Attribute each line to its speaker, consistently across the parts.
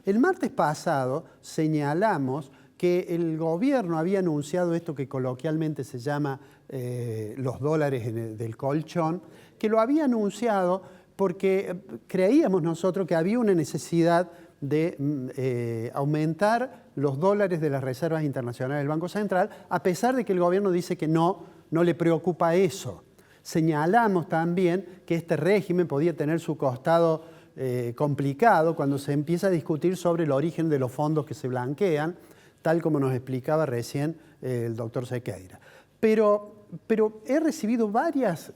Speaker 1: El martes pasado señalamos que el gobierno había anunciado esto que coloquialmente se llama los dólares del colchón, que lo había anunciado porque creíamos nosotros que había una necesidad de aumentar los dólares de las reservas internacionales del Banco Central, a pesar de que el gobierno dice que no le preocupa eso. Señalamos también que este régimen podía tener su costado complicado cuando se empieza a discutir sobre el origen de los fondos que se blanquean, tal como nos explicaba recién el doctor Sequeira. Pero he recibido varios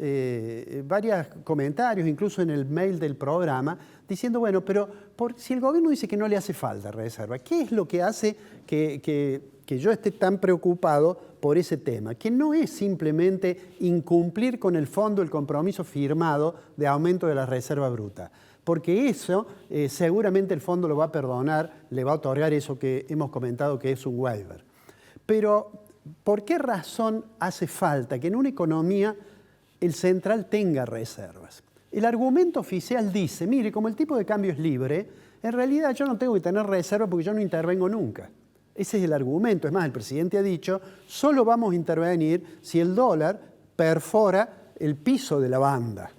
Speaker 1: comentarios, incluso en el mail del programa, diciendo, bueno, pero si el gobierno dice que no le hace falta reserva, ¿qué es lo que hace que yo esté tan preocupado por ese tema? Que no es simplemente incumplir con el fondo el compromiso firmado de aumento de la reserva bruta, porque eso seguramente el fondo lo va a perdonar, le va a otorgar eso que hemos comentado que es un waiver. Pero, ¿por qué razón hace falta que en una economía el central tenga reservas? El argumento oficial dice, mire, como el tipo de cambio es libre, en realidad yo no tengo que tener reserva porque yo no intervengo nunca. Ese es el argumento. Es más, el presidente ha dicho, solo vamos a intervenir si el dólar perfora el piso de la banda.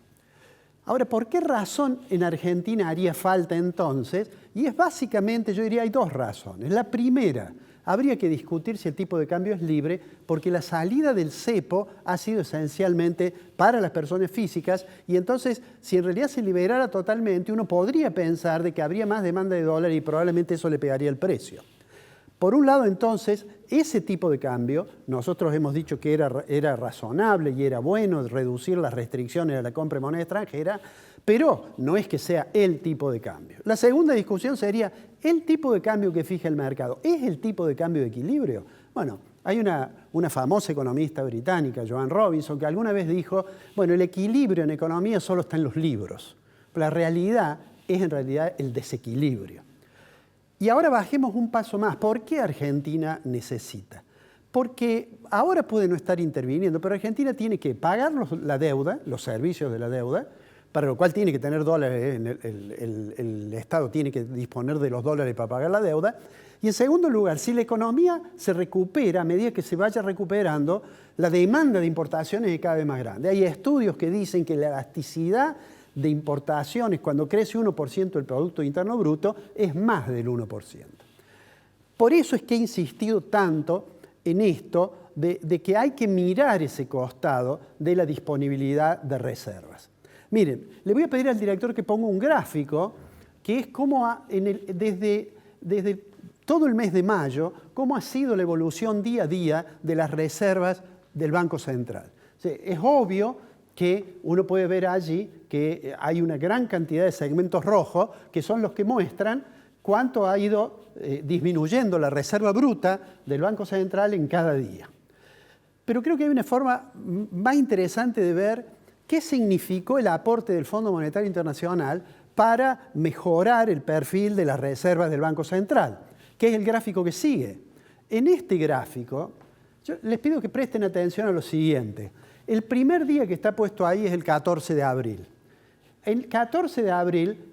Speaker 1: Ahora, ¿por qué razón en Argentina haría falta entonces? Y es básicamente, yo diría, hay dos razones. La primera, habría que discutir si el tipo de cambio es libre, porque la salida del cepo ha sido esencialmente para las personas físicas, y entonces, si en realidad se liberara totalmente, uno podría pensar de que habría más demanda de dólares y probablemente eso le pegaría el precio. Por un lado, entonces, ese tipo de cambio, nosotros hemos dicho que era razonable y era bueno reducir las restricciones a la compra de moneda extranjera, pero no es que sea el tipo de cambio. La segunda discusión sería, ¿el tipo de cambio que fija el mercado es el tipo de cambio de equilibrio? Bueno, hay una famosa economista británica, Joan Robinson, que alguna vez dijo, bueno, el equilibrio en economía solo está en los libros. La realidad es en realidad el desequilibrio. Y ahora bajemos un paso más. ¿Por qué Argentina necesita? Porque ahora puede no estar interviniendo, pero Argentina tiene que pagar la deuda, los servicios de la deuda, para lo cual tiene que tener dólares, el Estado tiene que disponer de los dólares para pagar la deuda. Y en segundo lugar, si la economía se recupera, a medida que se vaya recuperando, la demanda de importaciones es cada vez más grande. Hay estudios que dicen que la elasticidad de importaciones, cuando crece 1% del Producto Interno Bruto, es más del 1%. Por eso es que he insistido tanto en esto de que hay que mirar ese costado de la disponibilidad de reservas. Miren, le voy a pedir al director que ponga un gráfico que es cómo desde todo el mes de mayo, cómo ha sido la evolución día a día de las reservas del Banco Central. O sea, es obvio que uno puede ver allí que hay una gran cantidad de segmentos rojos que son los que muestran cuánto ha ido disminuyendo la reserva bruta del Banco Central en cada día. Pero creo que hay una forma más interesante de ver qué significó el aporte del Fondo Monetario Internacional para mejorar el perfil de las reservas del Banco Central, que es el gráfico que sigue. En este gráfico, yo les pido que presten atención a lo siguiente. El primer día que está puesto ahí es el 14 de abril. El 14 de abril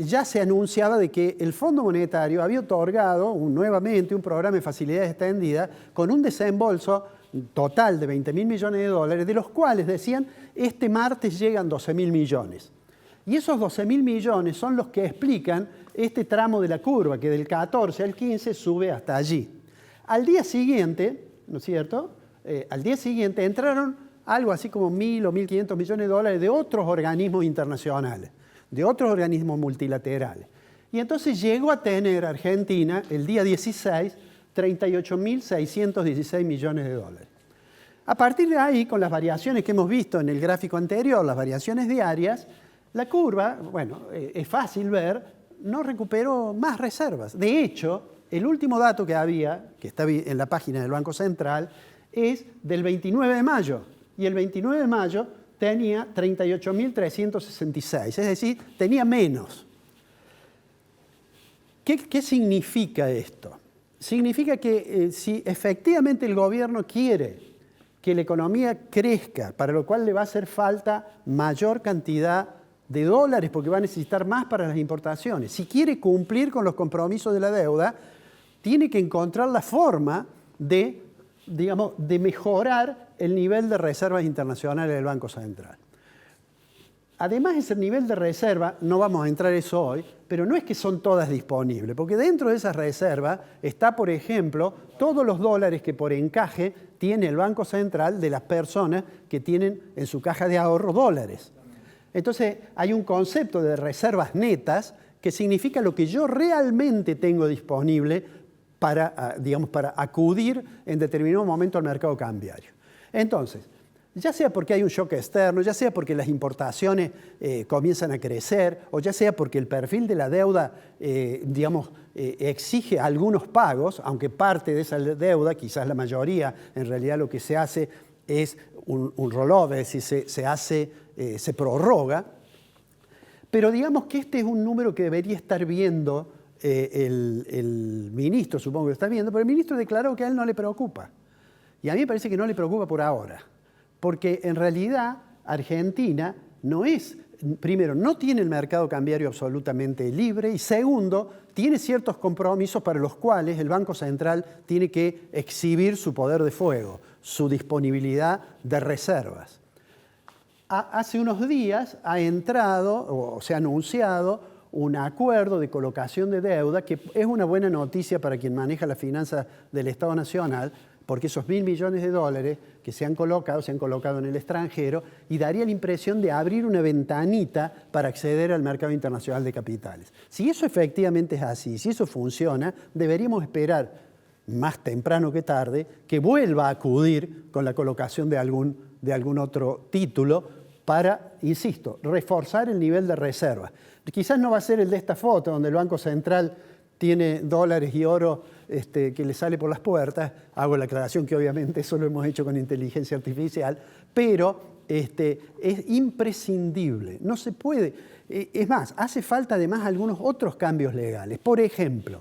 Speaker 1: ya se anunciaba de que el Fondo Monetario había otorgado nuevamente un programa de facilidades extendidas con un desembolso total de 20.000 millones de dólares, de los cuales decían, este martes llegan 12.000 millones. Y esos 12.000 millones son los que explican este tramo de la curva, que del 14 al 15 sube hasta allí. Al día siguiente, ¿no es cierto? Al día siguiente entraron algo así como 1.000 o 1.500 millones de dólares de otros organismos internacionales, de otros organismos multilaterales. Y entonces llegó a tener Argentina, el día 16, 38.616 millones de dólares. A partir de ahí, con las variaciones que hemos visto en el gráfico anterior, las variaciones diarias, la curva, bueno, es fácil ver, no recuperó más reservas. De hecho, el último dato que había, que está en la página del Banco Central, es del 29 de mayo. Y el 29 de mayo tenía 38.366, es decir, tenía menos. ¿Qué significa esto? Significa que si efectivamente el gobierno quiere que la economía crezca, para lo cual le va a hacer falta mayor cantidad de dólares porque va a necesitar más para las importaciones. Si quiere cumplir con los compromisos de la deuda, tiene que encontrar la forma de, digamos, de mejorar el nivel de reservas internacionales del Banco Central. Además, ese nivel de reserva, no vamos a entrar en eso hoy, pero no es que son todas disponibles, porque dentro de esas reservas está, por ejemplo, todos los dólares que por encaje tiene el Banco Central de las personas que tienen en su caja de ahorro dólares. Entonces, hay un concepto de reservas netas que significa lo que yo realmente tengo disponible para, digamos, para acudir en determinado momento al mercado cambiario. Entonces, ya sea porque hay un shock externo, ya sea porque las importaciones comienzan a crecer, o ya sea porque el perfil de la deuda, digamos, exige algunos pagos, aunque parte de esa deuda, quizás la mayoría, en realidad lo que se hace es un rollover, es decir, se prorroga, pero digamos que este es un número que debería estar viendo el ministro, supongo que lo está viendo, pero el ministro declaró que a él no le preocupa. Y a mí me parece que no le preocupa por ahora. Porque en realidad Argentina no es, primero, no tiene el mercado cambiario absolutamente libre y segundo, tiene ciertos compromisos para los cuales el Banco Central tiene que exhibir su poder de fuego, su disponibilidad de reservas. Hace unos días ha entrado o se ha anunciado un acuerdo de colocación de deuda que es una buena noticia para quien maneja las finanzas del Estado Nacional, porque esos 1.000 millones de dólares que se han colocado en el extranjero y daría la impresión de abrir una ventanita para acceder al mercado internacional de capitales. Si eso efectivamente es así, si eso funciona, deberíamos esperar, más temprano que tarde, que vuelva a acudir con la colocación de algún otro título para, insisto, reforzar el nivel de reserva. Quizás no va a ser el de esta foto, donde el Banco Central tiene dólares y oro que le sale por las puertas. Hago la aclaración que obviamente eso lo hemos hecho con inteligencia artificial, pero es imprescindible, no se puede. Es más, hace falta además algunos otros cambios legales. Por ejemplo,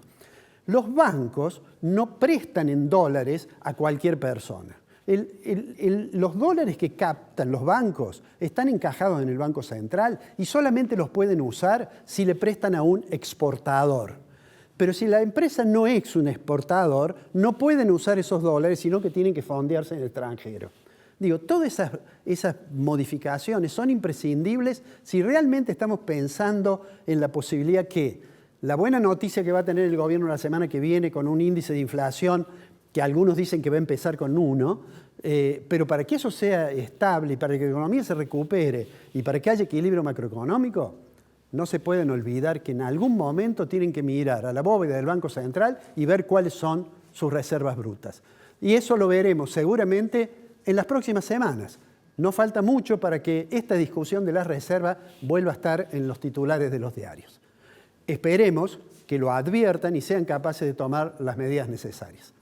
Speaker 1: los bancos no prestan en dólares a cualquier persona. Los dólares que captan los bancos están encajados en el Banco Central y solamente los pueden usar si le prestan a un exportador. Pero si la empresa no es un exportador, no pueden usar esos dólares, sino que tienen que fondearse en el extranjero. Digo, todas esas modificaciones son imprescindibles si realmente estamos pensando en la posibilidad que la buena noticia que va a tener el gobierno la semana que viene con un índice de inflación que algunos dicen que va a empezar con 1, pero para que eso sea estable y para que la economía se recupere y para que haya equilibrio macroeconómico, no se pueden olvidar que en algún momento tienen que mirar a la bóveda del Banco Central y ver cuáles son sus reservas brutas. Y eso lo veremos seguramente en las próximas semanas. No falta mucho para que esta discusión de las reservas vuelva a estar en los titulares de los diarios. Esperemos que lo adviertan y sean capaces de tomar las medidas necesarias.